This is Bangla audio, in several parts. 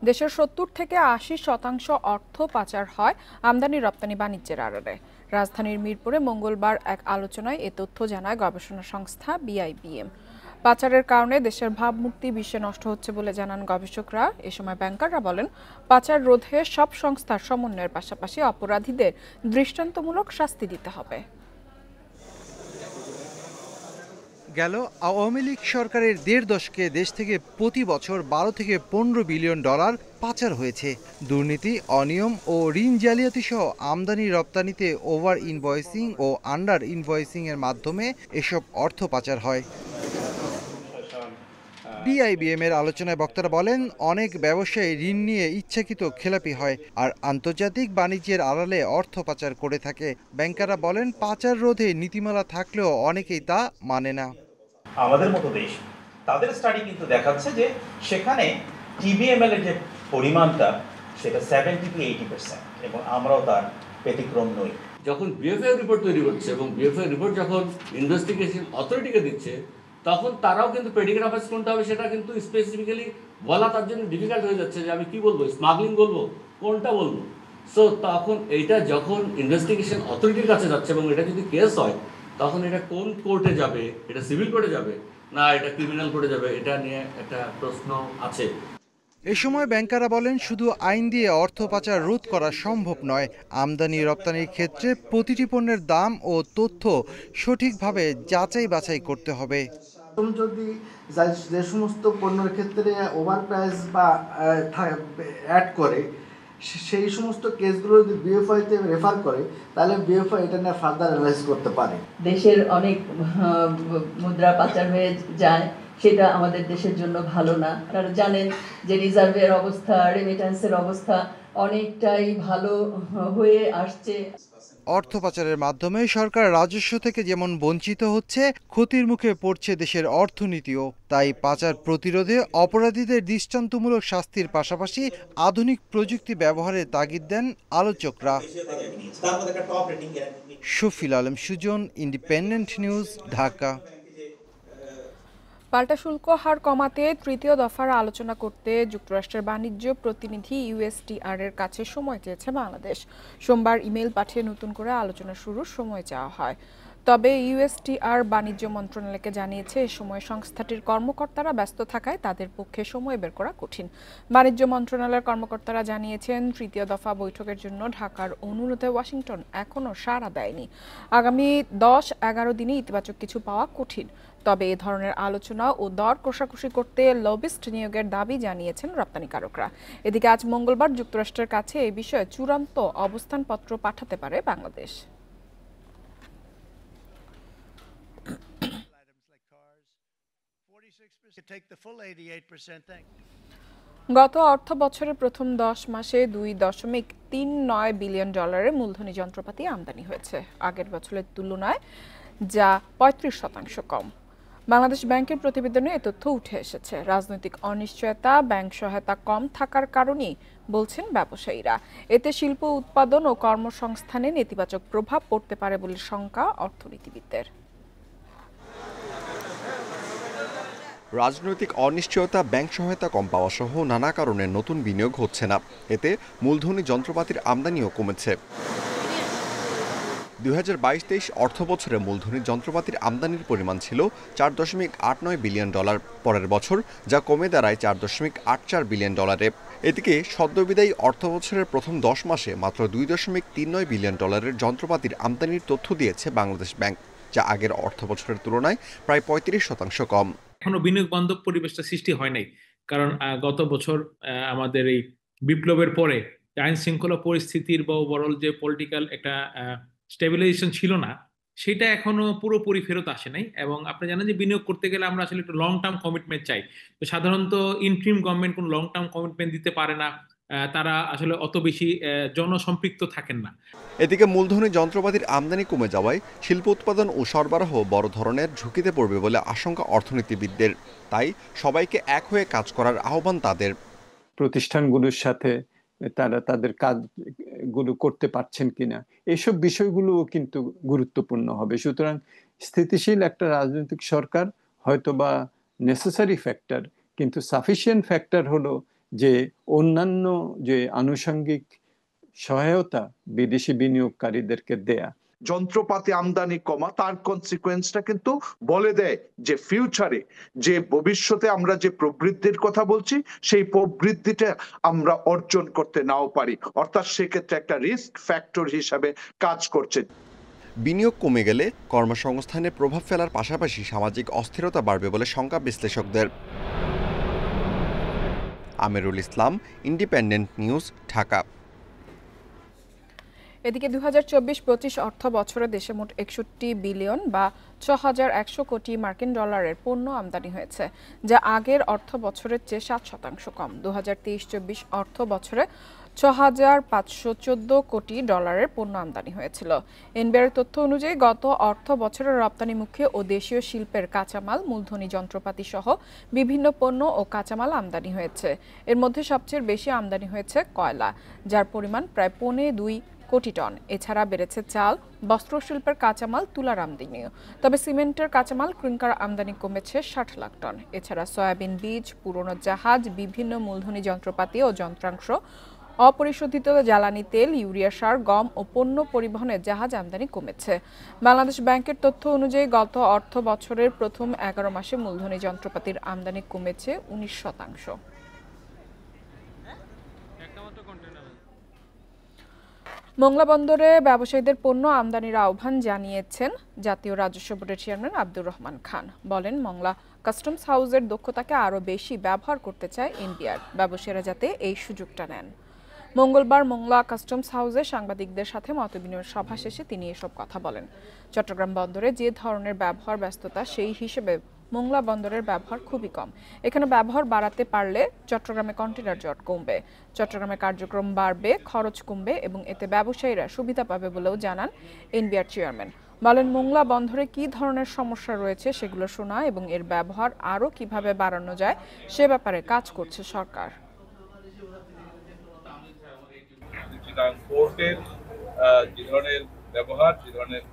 দেশের 70 থেকে 80% অর্থ পাচার হয় আমদানি রপ্তানি বাণিজ্যের আড়ালে। রাজধানীর মিরপুরে মঙ্গলবার এক আলোচনায় এ তথ্য জানায় গবেষণা সংস্থা বিআইবিএম। পাচারের কারণে দেশের ভাবমূর্তি বিশ্বে নষ্ট হচ্ছে বলে জানান গবেষকরা। এ সময় ব্যাংকাররা বলেন, পাচার রোধে সব সংস্থার সমন্বয়ের পাশাপাশি অপরাধীদের দৃষ্টান্তমূলক শাস্তি দিতে হবে। গেল আওয়ামী লীগ সরকারের ১.৫ দশকে দেশ থেকে প্রতি বছর ১২ থেকে ১৫ বিলিয়ন ডলার পাচার হয়েছে। দুর্নীতি, অনিয়ম ও ঋণ জালিয়াতি সহ আমদানি রপ্তানিতে ওভার ইনভয়েসিং ও আন্ডার ইনভয়েসিং এর মাধ্যমে এসব অর্থ পাচার হয়। বিআইবিএম এর আলোচনায় বক্তারা বলেন, অনেক ব্যবসায়ী ঋণ নিয়ে ইচ্ছাকৃত খেলাপি হয় আর আন্তর্জাতিক বাণিজ্যের আড়ালে অর্থ পাচার করে থাকে। ব্যাংকাররা বলেন, পাচার রোধে নীতিমালা থাকলেও অনেকেই তা মানে না। আমাদের মতো দেশ, তাদের স্টাডি কিন্তু দেখাচ্ছে যে সেখানে টিবিএমএল এর যে পরিমাণটা সেটা 70-80%, এবং আমরাও তার ব্যতিক্রম নই। যখন বিএফআই রিপোর্ট তৈরি করছে এবং বিএফআই রিপোর্ট যখন ইনভেস্টিগেশন অথরিটিকে দিচ্ছে, তখন তারাও কিন্তু প্রেডিকেট অফেন্স কোনটা হবে সেটা কিন্তু স্পেসিফিক্যালি বলা তার জন্য ডিফিকাল্ট হয়ে যাচ্ছে যে আমি কি বলবো, স্মাগলিং বলবো, কোনটা বলবো। সো তখন এইটা যখন ইনভেস্টিগেশন অথরিটির কাছে যাচ্ছে এবং এটা যদি কেস হয়, তখন এটা কোন কোর্টে যাবে, এটা সিভিল কোর্টে যাবে না এটা ক্রিমিনাল কোর্টে যাবে, এটা নিয়ে একটা প্রশ্ন আছে। এ সময় ব্যাংকাররা বলেন, শুধু আইন দিয়ে অর্থ পাচার রোধ করা সম্ভব নয়। আমদানি রপ্তানির ক্ষেত্রে প্রতিটি পণ্যের দাম ও তথ্য সঠিকভাবে যাচাই বাছাই করতে হবে। যদি যে সমস্ত পণ্যের ক্ষেত্রে ওভার প্রাইস বা অ্যাড করে, সেই সমস্ত কেসগুলো যদি বিএফআইতে রেফার করে, তাহলে বিএফআই এটা নিয়ে ফার্দার অ্যানালাইজ করতে পারে। দেশের অনেক মুদ্রা পাচার হয়ে যায়, সেটা আমাদের দেশের জন্য ভালো না। আপনারা জানেন যে রিজার্ভের অবস্থা, রেমিট্যান্সের অবস্থা অনেকটাই ভালো হয়ে আসছে। অর্থ পাচারের মাধ্যমে সরকার রাজস্ব থেকে যেমন বঞ্চিত হচ্ছে, ক্ষতির মুখে পড়ছে দেশের অর্থনীতিও। তাই পাচার প্রতিরোধে অপরাধীদের দৃষ্টান্তমূলক শাস্তির পাশাপাশি আধুনিক প্রযুক্তি ব্যবহারের তাগিদ দেন আলোচকরা। Shafil Alam Sujan, Independent News, Dhaka. পাল্টা শুল্ক হার কমাতে তৃতীয় দফার আলোচনা করতে যুক্তরাষ্ট্রের বাণিজ্য প্রতিনিধি ইউএসটিআর এর কাছে সময় চেয়েছে বাংলাদেশ। সোমবার ইমেল পাঠিয়ে নতুন করে আলোচনা শুরুর সময় চাওয়া হয়। তবে ইউএসটিআর বাণিজ্য মন্ত্রণালয়কে জানিয়েছে, এ সময় সংস্থাটির কর্মকর্তারা ব্যস্ত থাকায় তাদের পক্ষে সময় বের করা কঠিন। বাণিজ্য মন্ত্রণালয়ের কর্মকর্তারা জানিয়েছেন, তৃতীয় দফা বৈঠকের জন্য ঢাকার অনুরোধে ওয়াশিংটন এখনও সাড়া দেয়নি। আগামী 10-11 দিনে ইতিবাচক কিছু পাওয়া কঠিন। তবে এ ধরনের আলোচনা ও দর কষাকষি করতে লবিস্ট নিয়োগের দাবি জানিয়েছেন রপ্তানিকারকরা। এদিকে আজ মঙ্গলবার যুক্তরাষ্ট্রের কাছে এ বিষয়ে চূড়ান্ত অবস্থানপত্র পাঠাতে পারে বাংলাদেশ। গত অর্থ বছরের প্রথম 10 মাসে 2.39 বিলিয়ন ডলারের মূলধনী যন্ত্রপাতি আমদানি হয়েছে, আগের বছরের তুলনায় যা 35% কম। বাংলাদেশ ব্যাংকের প্রতিবেদনে এ তথ্য উঠে এসেছে। রাজনৈতিক অনিশ্চয়তা, ব্যাংক সহায়তা কম থাকার কারণেই বলছেন ব্যবসায়ীরা। এতে শিল্প উৎপাদন ও কর্মসংস্থানে নেতিবাচক প্রভাব পড়তে পারে বলে শঙ্কা অর্থনীতিবিদদের। রাজনৈতিক অনিশ্চয়তা, ব্যাংক সহায়তা কম পাওয়া সহ নানা কারণে নতুন বিনিয়োগ হচ্ছে না। এতে মূলধনী যন্ত্রপাতির আমদানিও কমেছে। 2022-23 অর্থ বছরে মূলধনী যন্ত্রপাতির আমদানির পরিমাণ ছিল 4.89 বিলিয়ন ডলার, পরের বছর যা কমে দাঁড়ায় 4.84 বিলিয়ন ডলারে। এদিকে সদ্যবিদায়ী অর্থ বছরের প্রথম 10 মাসে মাত্র 2.39 বিলিয়ন ডলারের যন্ত্রপাতির আমদানির তথ্য দিয়েছে বাংলাদেশ ব্যাংক, যা আগের অর্থ বছরের তুলনায় প্রায় 35% কম। এখনো বিনিয়োগ বান্ধব পরিবেশটা সৃষ্টি হয় নাই, কারণ গত বছর আমাদের এই বিপ্লবের পরে আইন শৃঙ্খলা পরিস্থিতির বা ওভারঅল যে পলিটিক্যাল একটা স্টেবিলাইজেশন ছিল না, সেটা এখনো পুরোপুরি ফেরত আসে নাই। এবং আপনি জানেন যে বিনিয়োগ করতে গেলে আমরা আসলে একটু লং টার্ম কমিটমেন্ট চাই। তো সাধারণত ইন্ট্রিম গভর্নমেন্ট কোনো লং টার্ম কমিটমেন্ট দিতে পারে না, তারা আসলে অত বেশি জনসম্পৃক্ত থাকেন না। এদিকে মূলধনী যন্ত্রপাতির আমদানি কমে যাওয়ায় শিল্প উৎপাদন ও সরবরাহ বড় ধরনের ঝুঁকিতে পড়বে বলে আশঙ্কা অর্থনীতিবিদদের। তাই সবাইকে এক হয়ে কাজ করার আহ্বান তাদের। প্রতিষ্ঠানগুলোর সাথে তারা তাদের কাজগুলো করতে পারছেন কিনা, এইসব বিষয়গুলো কিন্তু গুরুত্বপূর্ণ হবে। সুতরাং স্থিতিশীল একটা রাজনৈতিক সরকার হয়তো বা নেসেসারি ফ্যাক্টর, কিন্তু সাফিসিয়েন্ট ফ্যাক্টর হলো যে অন্যান্য যে আনুষঙ্গিক সহায়তা বিদেশি বিনিয়োগকারীদেরকে দেয়া। যন্ত্রপাতি আমদানি কমা তার কনসিকোয়েন্সটা কিন্তু বলে দেয় যে ফিউচারে যে ভবিষ্যতে আমরা যে প্রবৃদ্ধির কথা বলছি সেই প্রবৃদ্ধিটা আমরা অর্জন করতে নাও পারি, অর্থাৎ সেক্ষেত্রে একটা রিস্ক ফ্যাক্টর হিসাবে কাজ করছে। বিনিয়োগ কমে গেলে কর্মসংস্থানে প্রভাব ফেলার পাশাপাশি সামাজিক অস্থিরতা বাড়বে বলে শঙ্কা বিশ্লেষকদের। Amirul Islam, independent News, Dhaka. এদিকে 2024-25 অর্থ বছরে দেশে মোট 61 বিলিয়ন বা 6,100 কোটি মার্কিন ডলারের পণ্য আমদানি হয়েছে, যা আগের অর্থ বছরের চেয়ে 7% কম। 2023-24 অর্থ বছরে 6,514 কোটি ডলারের পণ্য আমদানি হয়েছিল। এনবিআর তথ্য অনুযায়ী গত অর্থ বছরে রপ্তানিমুখী ও দেশীয় শিল্পের কাঁচামাল, মূলধনী যন্ত্রপাতি সহ বিভিন্ন পণ্য ও কাঁচামাল আমদানি হয়েছে। এর মধ্যে সবচেয়ে বেশি আমদানি হয়েছে কয়লা, যার পরিমাণ প্রায় 2.25 কোটি টন। এছাড়া বেড়েছে চাল, বস্ত্রশিল্পের কাঁচামাল, তুলার আমদানিও। তবে সিমেন্টের কাঁচামাল, ক্লিংকার আমদানি কমেছে 60 লাখ টন। এছাড়া সয়াবিন বীজ, পুরনো জাহাজ, বিভিন্ন মূলধনী যন্ত্রপাতি ও যন্ত্রাংশ, অপরিশোধিত জ্বালানি তেল, ইউরিয়া সার, গম ও পণ্য পরিবহনের জাহাজ আমদানি কমেছে। বাংলাদেশ ব্যাংকের তথ্য অনুযায়ী গত অর্থ বছরের প্রথম 11 মাসে মূলধনী যন্ত্রপাতির আমদানি কমেছে 19%। মোংলা বন্দরে ব্যবসায়ীদের পণ্য আমদানির আহ্বান জানিয়েছেন জাতীয় রাজস্ব বোর্ডের চেয়ারম্যান আব্দুর রহমান খান। বলেন, মোংলা কাস্টমস হাউসের দক্ষতাকে আরও বেশি ব্যবহার করতে চায় এনবিআর, ব্যবসায়ীরা যাতে এই সুযোগটা নেন। মঙ্গলবার মোংলা কাস্টমস হাউসে সাংবাদিকদের সাথে মতবিনিময় সভা শেষে তিনি এসব কথা বলেন। চট্টগ্রাম বন্দরে যে ধরনের ব্যবহার ব্যস্ততা, সেই হিসেবে মোংলা বন্দরের ব্যবহার খুবই কম। এখানে ব্যবহার বাড়াতে পারলে চট্টগ্রামে কন্টেনার জট কমবে, চট্টগ্রামে কার্যক্রম বাড়বে, খরচ কমবে এবং এতে ব্যবসায়ীরা সুবিধা পাবে বলেও জানান এনবিআর চেয়ারম্যান। বলেন, মোংলা বন্দরে কি ধরনের সমস্যা রয়েছে সেগুলো শোনা এবং এর ব্যবহার আরও কিভাবে বাড়ানো যায় সে ব্যাপারে কাজ করছে সরকার। পোর্টের যে ধরনের ব্যবহার, যে ধরনের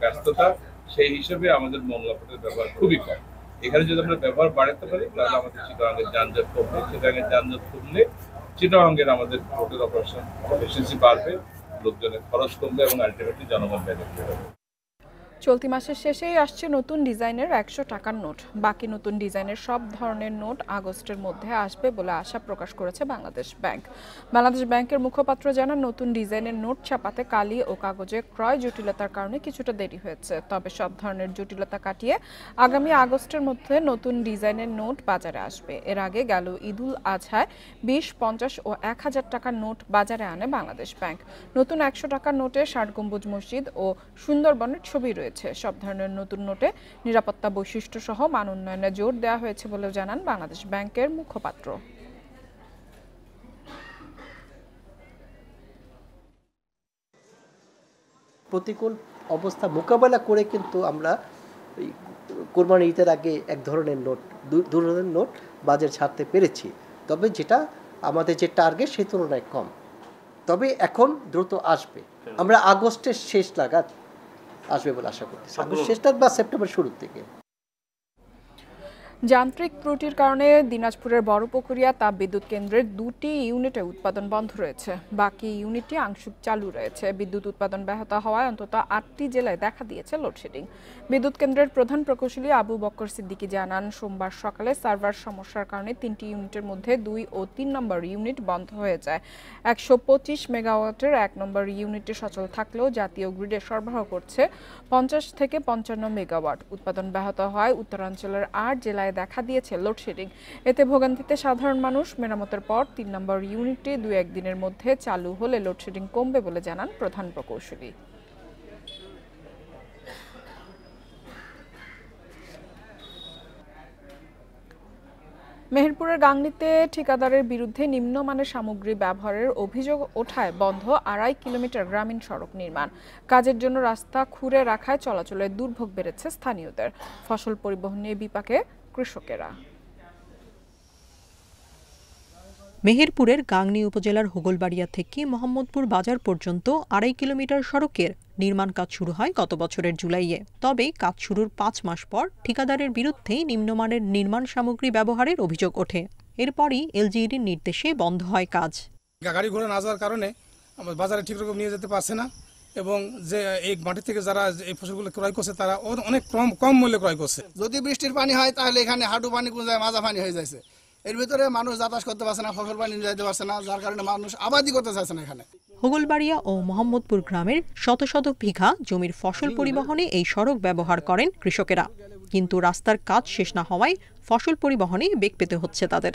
ব্যস্ততা, সেই হিসেবে আমাদের মোংলা পোর্টের ব্যবহার খুবই কম। এখানে যদি আমরা ব্যবহার বাড়াতে পারি তাহলে আমাদের চিটাগাঙ্গের যানজট কমবে, চিটাগাঙ্গের যানজট কমলে চিটাগাঙ্গের আমাদের পোর্টের অপারেশন এফিসিয়েন্সি বাড়বে, লোকজনের খরচ কমবে এবং আলটিমেটলি জনগণ বেনিফিট হবে। চলতি মাসের শেষেই আসছে নতুন ডিজাইনের 100 টাকার নোট। বাকি নতুন ডিজাইনের সব ধরনের নোট আগস্টের মধ্যে আসবে বলে আশা প্রকাশ করেছে বাংলাদেশ ব্যাংক। বাংলাদেশ ব্যাংকের মুখপাত্র জানান, নতুন ডিজাইনের নোট ছাপাতে কালি ও কাগজে ক্রয় জটিলতার কারণে কিছুটা দেরি হয়েছে। তবে সব ধরনের জটিলতা কাটিয়ে আগামী আগস্টের মধ্যে নতুন ডিজাইনের নোট বাজারে আসবে। এর আগে গেল ঈদুল আজহায় 20, 50 ও 1000 টাকার নোট বাজারে আনে বাংলাদেশ ব্যাংক। নতুন 100 টাকার নোটে 60 গম্বুজ মসজিদ ও সুন্দরবনের ছবি রয়েছে। সব ধরনের নতুন নোটে নিরাপত্তা বৈশিষ্ট্য সহ মান উন্নয়নে জোর দেওয়া হয়েছে বলেও জানান বাংলাদেশ ব্যাংকের মুখপাত্র। প্রতিকূল অবস্থা মোকাবেলা করে কিন্তু আমরা কোরবানি ঈদের আগে এক ধরনের নোট, দু ধরনের নোট বাজারে ছাড়তে পেরেছি। তবে যেটা আমাদের যে টার্গেট সেই তুলনায় কম, তবে এখন দ্রুত আসবে। আমরা আগস্টের শেষ নাগাদ আসবে বলে আশা করতেছি, আগস্ট শেষ নাগাদ বা সেপ্টেম্বর শুরুর থেকে। যান্ত্রিক ত্রুটির কারণে দিনাজপুরের বড়পুকুরিয়া তাপবিদ্যুৎ কেন্দ্রের 2টি ইউনিটে উৎপাদন বন্ধ রয়েছে, বাকি ইউনিটটি আংশিক চালু রয়েছে। বিদ্যুৎ উৎপাদন ব্যাহত হওয়ায় অন্তত 8টি জেলায় দেখা দিয়েছে লোডশেডিং। বিদ্যুৎ কেন্দ্রের প্রধান প্রকৌশলী আবু বক্কর সিদ্দিকী জানান, সোমবার সকালে সার্ভার সমস্যার কারণে 3টি ইউনিটের মধ্যে 2 ও 3 নম্বর ইউনিট বন্ধ হয়ে যায়। 125 মেগাওয়াটের 1 নম্বর ইউনিটে সচল থাকলেও জাতীয় গ্রিডে সরবরাহ করছে 50 থেকে 55 মেগাওয়াট। উৎপাদন ব্যাহত হয় উত্তরাঞ্চলের 8 জেলায় দেখা দিয়েছে লোডশেডিং। এতে ভোগান্তিতে সাধারণ মানুষ। মেরামতের পর 3 নম্বর ইউনিটটি 2-1 দিনের মধ্যে চালু হলে লোডশেডিং কমবে বলে জানান প্রধান প্রকৌশলী। মেহেরপুরের গাংনীতে ঠিকাদারের বিরুদ্ধে নিম্নমানের সামগ্রী ব্যবহারের অভিযোগ ওঠায় বন্ধ 2.5 কিলোমিটার গ্রামীণ সড়ক নির্মাণ। কাজের জন্য রাস্তা খুঁড়ে রাখায় চলাচলের দুর্ভোগ বেড়েছে স্থানীয়দের। ফসল পরিবহন নিয়ে বিপাকে কৃষকেরা। মেহেরপুরের গাংনী উপজেলার হোগলবাড়িয়া থেকে মোহাম্মদপুর বাজার পর্যন্ত 2.5 কিলোমিটার সড়কের নির্মাণ কাজ শুরু হয় গত বছরের জুলাইয়ে। তবে কাজ শুরুর 5 মাস পর ঠিকাদারের বিরুদ্ধে নিম্নমানের নির্মাণ সামগ্রী ব্যবহারের অভিযোগ ওঠে। এরপরই এলজিইডির নির্দেশে বন্ধ হয় কাজ। গাড়ি ঘোড়া না যাওয়ার কারণে আমার বাজারে ঠিক রকম নিয়ে যেতে পারছে না, এবং যে এই মাটি থেকে যারা এই ফসলগুলো ক্রয় করছে তারা অনেক কম মূল্যে ক্রয় করছে। যদি বৃষ্টির পানি হয় তাহলে এখানে হাঁটু পানি কোন যায় মাজা পানি হয়ে যাচ্ছে, এর ভিতরে মানুষ যাতায়াত করতে পারছে না, ফসল পানি নিয়ে যেতে পারছে না, যার কারণে মানুষ আবাদি করতে চাইছে না এখানে। হোগলবাড়িয়া ও মোহাম্মদপুর গ্রামের শত শত বিঘা জমির ফসল পরিবহনে এই সড়ক ব্যবহার করেন কৃষকেরা, কিন্তু রাস্তার কাজ শেষ না হওয়ায় ফসল পরিবহনে বেগ পেতে হচ্ছে তাদের।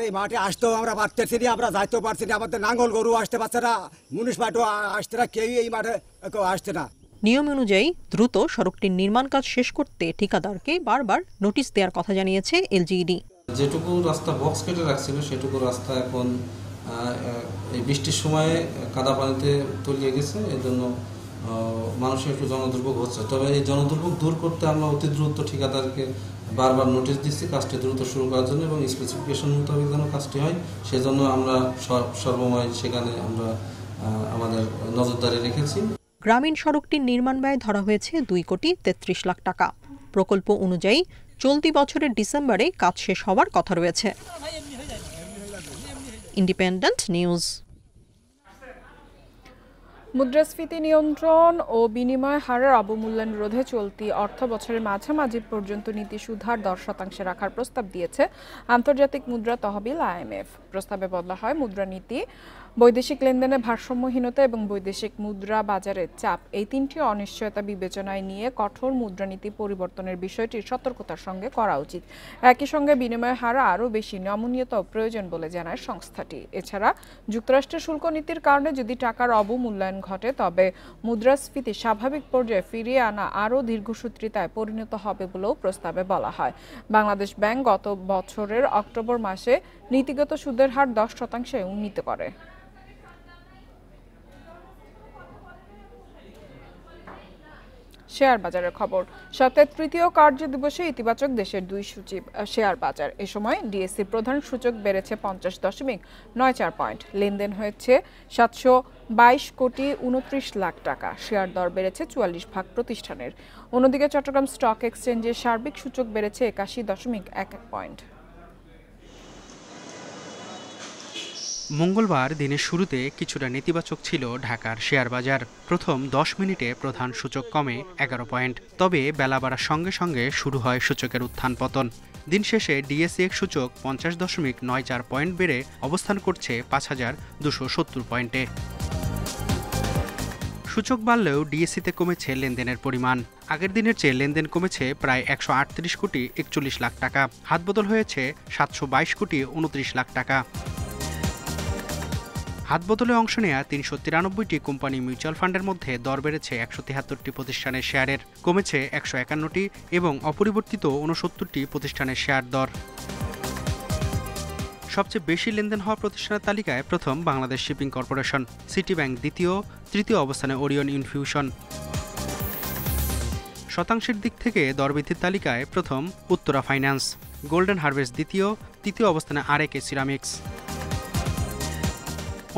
এই মাঠে আসতেও আমরা পারতেছি না, আমরা যাইতেও পারছি না, আমাদের নাঙ্গল গরু আসতে পারছে না, মিউনিসিপালিটিও আসতে না, কেউ এই মাঠে কেউ আসছে না। নিয়ম অনুযায়ী দ্রুত সড়কটির নির্মাণ কাজ শেষ করতে ঠিকাদারকে বারবার নোটিশ দেওয়ার কথা জানিয়েছে এলজিইডি। যেটুকু রাস্তা বক্স কেটে রাখছিল সেটুকু রাস্তা এখন এই বৃষ্টির সময়ে কাদা পানিতে তলিয়ে গেছে, এর জন্য মানুষের একটু জনদুর্ভোগ হচ্ছে। তবে এই জনদুর্ভোগ দূর করতে আমরা অতি দ্রুত ঠিকাদারকে বারবার নোটিশ দিচ্ছি কাজটি দ্রুত শুরু করার জন্য, এবং স্পেসিফিকেশন মোতাবেক যেন কাজটি হয় সেজন্য আমরা সর্বময় সেখানে আমরা আমাদের নজরদারি রেখেছি। গ্রামীণ সড়কটির নির্মাণ ব্যয় ধরা হয়েছে 2,33,00,000 টাকা। প্রকল্প অনুযায়ী চলতি বছরের ডিসেম্বরে কাজ শেষ হওয়ার কথা রয়েছে। Independent news. মুদ্রাস্ফীতি নিয়ন্ত্রণ ও বিনিময় হারের অবমূল্যায়ন রোধে চলতি অর্থ বছরের মাঝামাঝি পর্যন্ত নীতি সুধার 10% রাখার প্রস্তাব দিয়েছে আন্তর্জাতিক মুদ্রা তহবিল IMF। প্রস্তাবে বলা হয়, মুদ্রানীতি, বৈদেশিক লেনদেনে ভারসাম্যহীনতা এবং বৈদেশিক মুদ্রা বাজারের চাপ, এই তিনটি অনিশ্চয়তা বিবেচনায় নিয়ে কঠোর মুদ্রানীতি পরিবর্তনের বিষয়টি সতর্কতার সঙ্গে করা উচিত। একই সঙ্গে বিনিময় হার আরও বেশি নমনীয়তাও প্রয়োজন বলে জানায় সংস্থাটি। এছাড়া যুক্তরাষ্ট্রের শুল্ক নীতির কারণে যদি টাকার অবমূল্যায়ন ঘটে তবে মুদ্রাস্ফীতি স্বাভাবিক পর্যায়ে ফিরিয়ে আনা আরও দীর্ঘসূত্রিতায় পরিণত হবে বলেও প্রস্তাবে বলা হয়। বাংলাদেশ ব্যাংক গত বছরের অক্টোবর মাসে নীতিগত সুদের হার 10% উন্নীত করে। শেয়ার বাজারের খবর। সপ্তাহের তৃতীয় কার্য দিবসে ইতিবাচক দেশের 2 সূচি শেয়ার বাজার। এ সময় ডিএসসি প্রধান সূচক বেড়েছে 50.94 পয়েন্ট। লেনদেন হয়েছে 722.29 লাখ টাকা। শেয়ার দর বেড়েছে 44 ভাগ প্রতিষ্ঠানের। অন্যদিকে চট্টগ্রাম স্টক এক্সচেঞ্জের সার্বিক সূচক বেড়েছে 81.11 পয়েন্ট। মঙ্গলবার দিনের শুরুতে কিছুটা নেতিবাচক ছিল ঢাকার শেয়ার বাজার। প্রথম 10 মিনিটে প্রধান সূচক কমে 11 পয়েন্ট, তবে বেলা বাড়ার সঙ্গে সঙ্গে শুরু হয় সূচকের উত্থান পতন। দিন শেষে ডিএসইএক্স সূচক 50.94 পয়েন্ট বেড়ে অবস্থান করছে 5270 পয়েন্টে। সূচক বাড়লেও ডিএসইতে কমেছে লেনদেনের পরিমাণ। আগের দিনের চেয়ে লেনদেন কমেছে প্রায় 138.41 লাখ টাকা। হাতবদল হয়েছে 722.29 লাখ টাকা। হাতবদলে অংশ নেয়া 393টি কোম্পানি মিউচুয়াল ফান্ডের মধ্যে দর বেড়েছে 173টি প্রতিষ্ঠানের শেয়ারের, কমেছে 151টি এবং অপরিবর্তিত 69টি প্রতিষ্ঠানের শেয়ার দর। সবচেয়ে বেশি লেনদেন হওয়া প্রতিষ্ঠানের তালিকায় প্রথম Bangladesh shipping corporation, city bank দ্বিতীয়, তৃতীয় অবস্থানে ওরিয়ন ইনফিউশন। শতাংশের দিক থেকে দরবৃদ্ধির তালিকায় প্রথম উত্তরা ফাইন্যান্স, গোল্ডেন হারভেস্ট দ্বিতীয়, তৃতীয় অবস্থানে আরএকে সিরামিক্স।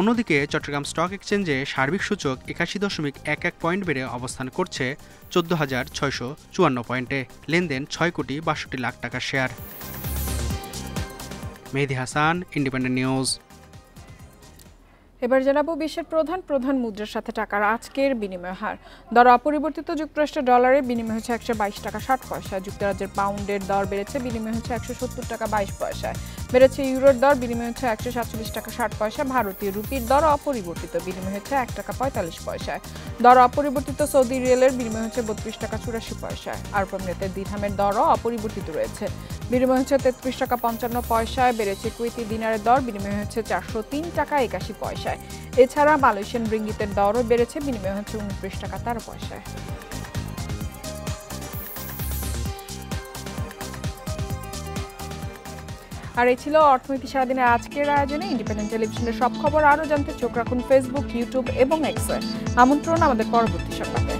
অন্যদিকে চট্টগ্রাম স্টক এক্সচেঞ্জে সার্বিক সূচক 81.11 পয়েন্ট বেড়ে অবস্থান করছে 14,654 পয়েন্টে। লেনদেন 6,62 লাখ টাকার share. Mehedi Hasan, independent news. এবার জানাবো বিশ্বের প্রধান মুদ্রার সাথে টাকার আজকের বিনিময় হার। দর অপরিবর্তিত যুক্তরাষ্ট্রের ডলারে বিনিময় হচ্ছে 122 টাকা 60 পয়সা। যুক্তরাজ্যের পাউন্ডের দর বেড়েছে, বিনিময় হচ্ছে 170 টাকা 22 পয়সায়। বেড়েছে ইউরোর দর, বিনিময় হচ্ছে 147 টাকা 60 পয়সা। ভারতীয় রুপির দর অপরিবর্তিত, বিনিময় হচ্ছে 1 টাকা 45 পয়সায়। দর অপরিবর্তিত সৌদি রিয়ালের বিনিময় হচ্ছে 32 টাকা 84 পয়সায়। আরব আমিরাতের দিরহামের দরও অপরিবর্তিত রয়েছে, বিনিময় হচ্ছে 33 টাকা 55 পয়সায়। বেড়েছে কুয়েতি দিনারের দর, বিনিময় হচ্ছে 403 টাকা 81 পয়সায়। এছাড়া মালয়েশিয়ান রিঙ্গিতের দরও বেড়েছে, বিনিময় হচ্ছে 29 টাকা 13 পয়সায়। আর এই ছিল অর্থনীতি সারাদিনের আজকের আয়োজনে। ইন্ডিপেন্ডেন্ট টেলিভিশনের সব খবর আরও জানতে চোখ রাখুন ফেসবুক, ইউটিউব এবং এক্সে। আমন্ত্রণ আমাদের পরবর্তী সংবাদে।